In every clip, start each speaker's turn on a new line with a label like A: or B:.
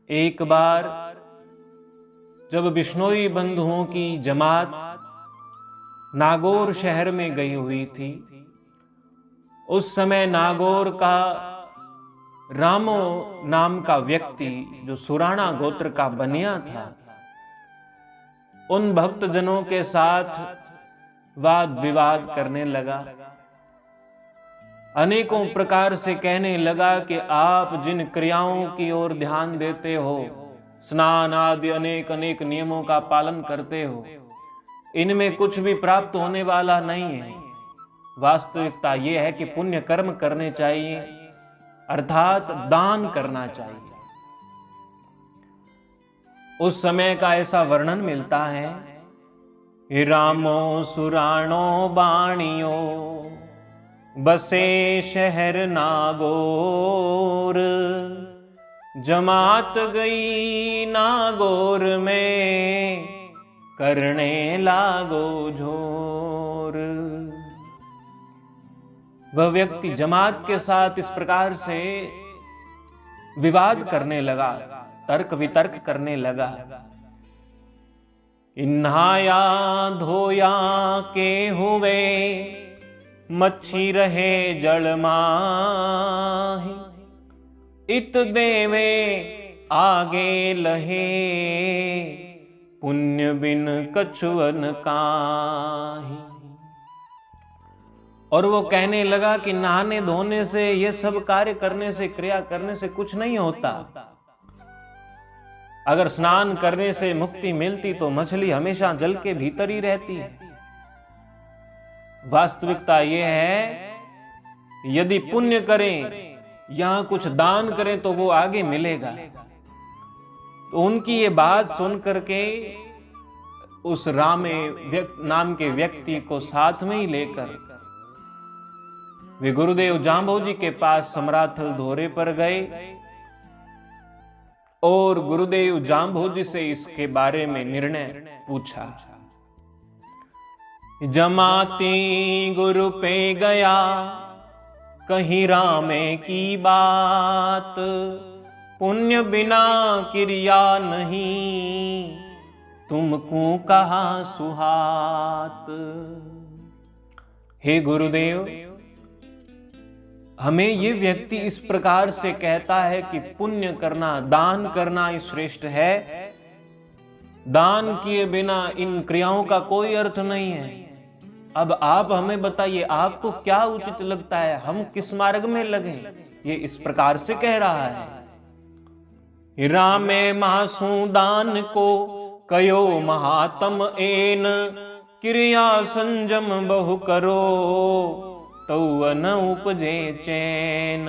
A: एक बार जब बिश्नोई बंधुओं की जमात नागौर शहर में गई हुई थी, उस समय नागौर का रामो नाम का व्यक्ति जो सुराणा गोत्र का बनिया था, उन भक्तजनों के साथ वाद विवाद करने लगा। अनेकों प्रकार से कहने लगा कि आप जिन क्रियाओं की ओर ध्यान देते हो, स्नान आदि अनेक अनेक नियमों का पालन करते हो, इनमें कुछ भी प्राप्त होने वाला नहीं है। वास्तविकता यह है कि पुण्य कर्म करने चाहिए, अर्थात दान करना चाहिए। उस समय का ऐसा वर्णन मिलता है, रामो सुराणो बाणियो बसे शहर नागौर, जमात गई नागौर में करने लागो झोर। वह व्यक्ति जमात के साथ इस प्रकार से विवाद करने लगा, तर्क वितर्क करने लगा। नहाया धोया के हुए, मच्छी रहे जल माही, इत देवे आगे लहे, पुण्य बिन कछुअन काहि। और वो कहने लगा कि नहाने धोने से, ये सब कार्य करने से, क्रिया करने से कुछ नहीं होता। अगर स्नान करने से मुक्ति मिलती तो मछली हमेशा जल के भीतर ही रहती है। वास्तविकता यह है, यदि पुण्य करें, यहां कुछ दान करें तो वो आगे मिलेगा। तो उनकी ये बात सुन करके उस रामे नाम के व्यक्ति को साथ में ही लेकर वे गुरुदेव जांबोजी के पास समराथल धोरे पर गए और गुरुदेव जांबोजी से इसके बारे में निर्णय पूछा। जमाती गुरु पे गया, कहीं रामे की बात, पुण्य बिना क्रिया नहीं, तुमको कहा सुहात। हे गुरुदेव, हमें ये व्यक्ति इस प्रकार से कहता है कि पुण्य करना, दान करना ही श्रेष्ठ है, दान किए बिना इन क्रियाओं का कोई अर्थ नहीं है। अब आप हमें बताइए, आपको क्या उचित लगता है, हम किस मार्ग में लगे? ये इस प्रकार से कह रहा है। रामे मासू दान को कयो महात्म एन, क्रिया संजम बहु करो, तो न उपजे चैन।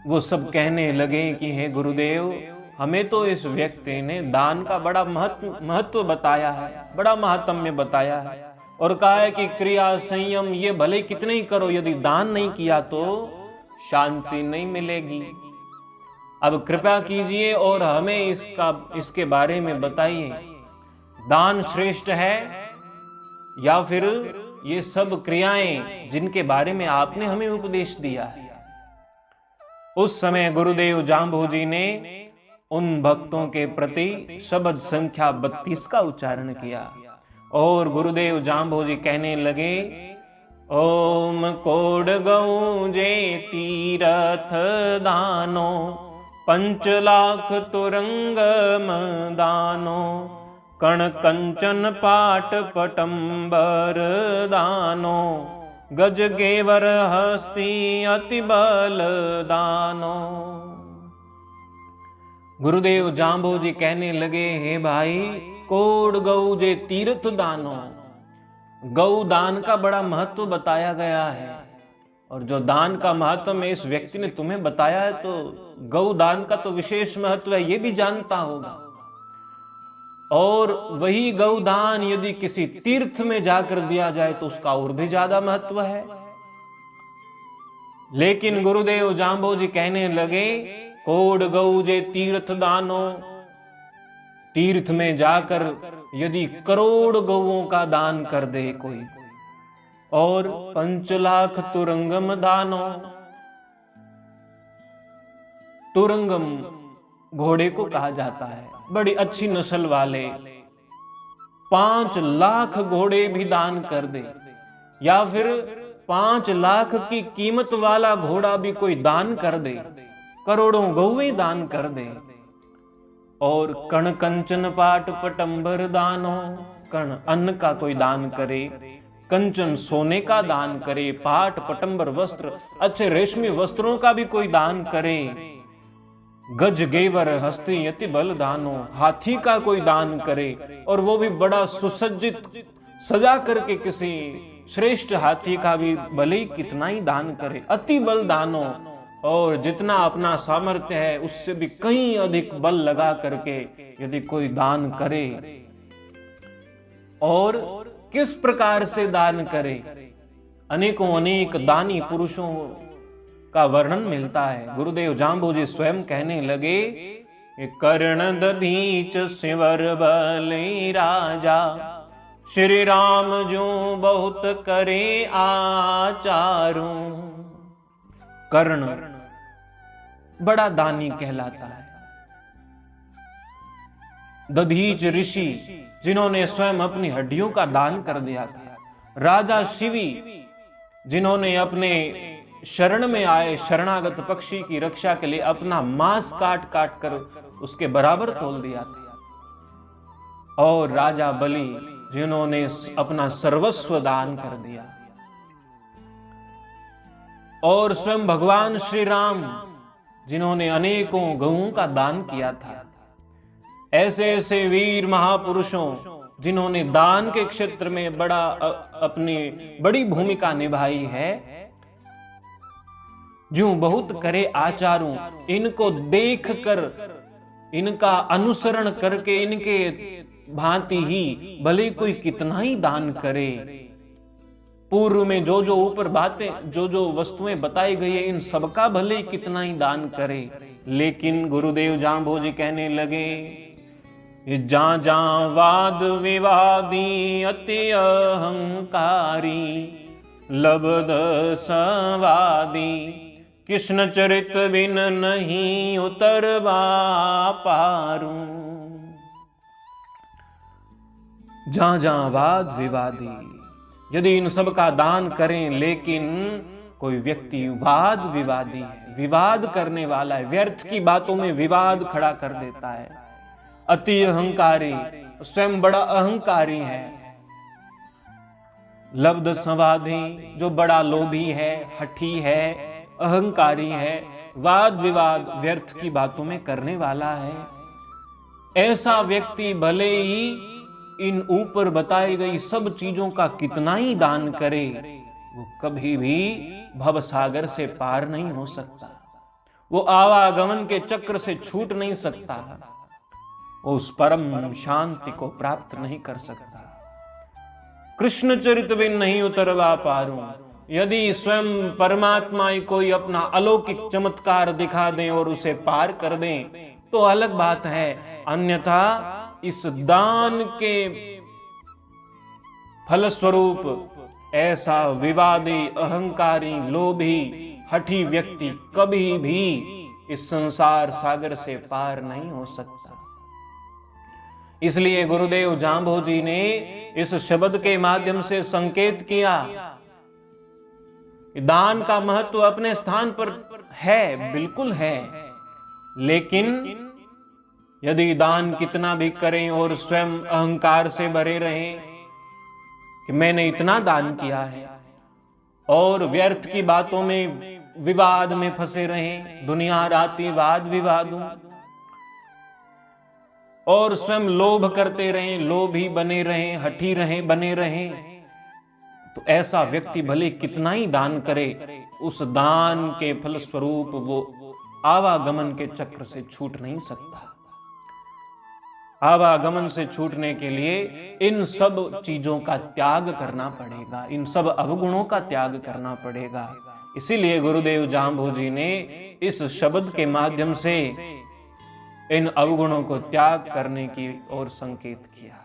A: वो सब कहने लगे कि हे गुरुदेव, हमें तो इस व्यक्ति ने दान का बड़ा महत्व बताया है, बड़ा महात्म्य बताया है, और कहा है कि क्रिया संयम ये भले कितने ही करो, यदि दान नहीं किया तो शांति नहीं मिलेगी। अब कृपया कीजिए और हमें इसके बारे में बताइए, दान श्रेष्ठ है या फिर ये सब क्रियाएं जिनके बारे में आपने हमें उपदेश दिया है। उस समय गुरुदेव जांबोजी ने उन भक्तों के प्रति शब्द संख्या 32 का उच्चारण किया और गुरुदेव जांबोजी कहने लगे, ओम कोड गौजे तीरथ दानो, 5 लाख तुरंगम दानो, कण कंचन पाट पटंबर दानो, गज गेवर हस्ती अति बल दानो। गुरुदेव जांबोजी कहने लगे, हे भाई, कोड गौ जे तीर्थ दानो, गौ दान का बड़ा महत्व बताया गया है, और जो दान का महत्व इस व्यक्ति ने तुम्हें बताया है, तो गौ दान का तो विशेष महत्व है, ये भी जानता होगा। और वही गौदान यदि किसी तीर्थ में जाकर दिया जाए तो उसका और भी ज्यादा महत्व है। लेकिन गुरुदेव जांबोजी कहने लगे, कोड गौ जे तीर्थ दानो, तीर्थ में जाकर यदि करोड़ गौओं का दान कर दे कोई, और 5 लाख तुरंगम दानो, तुरंगम घोड़े को कहा जाता है, बड़ी अच्छी नस्ल वाले 5 लाख घोड़े भी दान कर दे, या फिर 5 लाख की कीमत वाला घोड़ा भी कोई दान कर दे, करोड़ों गौवें दान कर दे। और कण कंचन पाट पटंबर दानो, कण अन्न का कोई दान करे, कंचन सोने का दान करे, पाट पटंबर वस्त्र अच्छे रेशमी वस्त्रों का भी कोई दान करे, गज गेवर हस्ती यति बल दानो, हाथी का कोई दान करे, और वो भी बड़ा सुसज्जित सजा करके किसी श्रेष्ठ हाथी का भी भले ही कितना ही दान करे, अति बल दानो, और जितना अपना सामर्थ्य है उससे भी कहीं अधिक बल लगा करके यदि कोई दान करे, और किस प्रकार से दान करे, अनेकों अनेक दानी पुरुषों का वर्णन मिलता है। गुरुदेव जाम्बोजी स्वयं कहने लगे, कर्ण दधीच सिवर बलि राजा, श्री राम जो बहुत करे आचारू। कर्ण बड़ा दानी कहलाता है। दधीच ऋषि जिन्होंने स्वयं अपनी हड्डियों का दान कर दिया था, राजा शिवी जिन्होंने अपने शरण में आए शरणागत पक्षी की रक्षा के लिए अपना मांस काट काट कर उसके बराबर तोल दिया था, और राजा बलि जिन्होंने अपना सर्वस्व दान कर दिया, और स्वयं भगवान श्री राम जिन्होंने अनेकों गौओं का दान किया था। ऐसे ऐसे वीर महापुरुषों जिन्होंने दान के क्षेत्र में अपनी बड़ी भूमिका निभाई है, जो बहुत करे आचारू, इनको देखकर, इनका अनुसरण करके, इनके भांति ही भले कोई कितना ही दान करे। पूर्व में जो जो ऊपर बातें, जो जो वस्तुएं बताई गई है, इन सबका भले ही कितना ही दान करे, लेकिन गुरुदेव जाम्बोजी कहने लगे, जा जा वाद विवादी अति अहंकारी, लब्ध संवादी, कृष्ण चरित बिन नहीं उतरवा पारू। जा जा वाद विवादी, यदि इन सब का दान करें, लेकिन कोई व्यक्ति वाद विवादी है, विवाद करने वाला है, व्यर्थ की बातों में विवाद खड़ा कर देता है, अति अहंकारी, स्वयं बड़ा अहंकारी है, लब्ध संवादी, जो बड़ा लोभी है, हठी है, अहंकारी है, वाद विवाद व्यर्थ की बातों में करने वाला है, ऐसा व्यक्ति भले ही इन ऊपर बताई गई सब चीजों का कितना ही दान करे, वो कभी भी भवसागर से पार नहीं हो सकता, वो आवागमन के चक्र से छूट नहीं सकता, वो उस परम शांति को प्राप्त नहीं कर सकता। कृष्ण चरित बिन नहीं उतरवा पारू, यदि स्वयं परमात्मा ही कोई अपना अलौकिक चमत्कार दिखा दें और उसे पार कर दें तो अलग बात है, अन्यथा इस दान के फलस्वरूप ऐसा विवादी, अहंकारी, लोभी, हठी व्यक्ति कभी भी इस संसार सागर से पार नहीं हो सकता। इसलिए गुरुदेव जाम्बोजी ने इस शब्द के माध्यम से संकेत किया, दान का महत्व अपने स्थान पर है, बिल्कुल है, लेकिन यदि दान कितना भी करें और स्वयं अहंकार से भरे रहें कि मैंने इतना दान किया है, और व्यर्थ की बातों में विवाद में फंसे रहें, दुनिया राती वाद विवादों, और स्वयं लोभ करते रहें, लोभी बने रहें, हठी रहें, बने रहें, तो ऐसा व्यक्ति भले कितना ही दान करे, उस दान के फलस्वरूप वो आवागमन के चक्र से छूट नहीं सकता। आवागमन से छूटने के लिए इन सब चीजों का त्याग करना पड़ेगा, इन सब अवगुणों का त्याग करना पड़ेगा। इसीलिए गुरुदेव जाम्बोजी ने इस शब्द के माध्यम से इन अवगुणों को त्याग करने की ओर संकेत किया।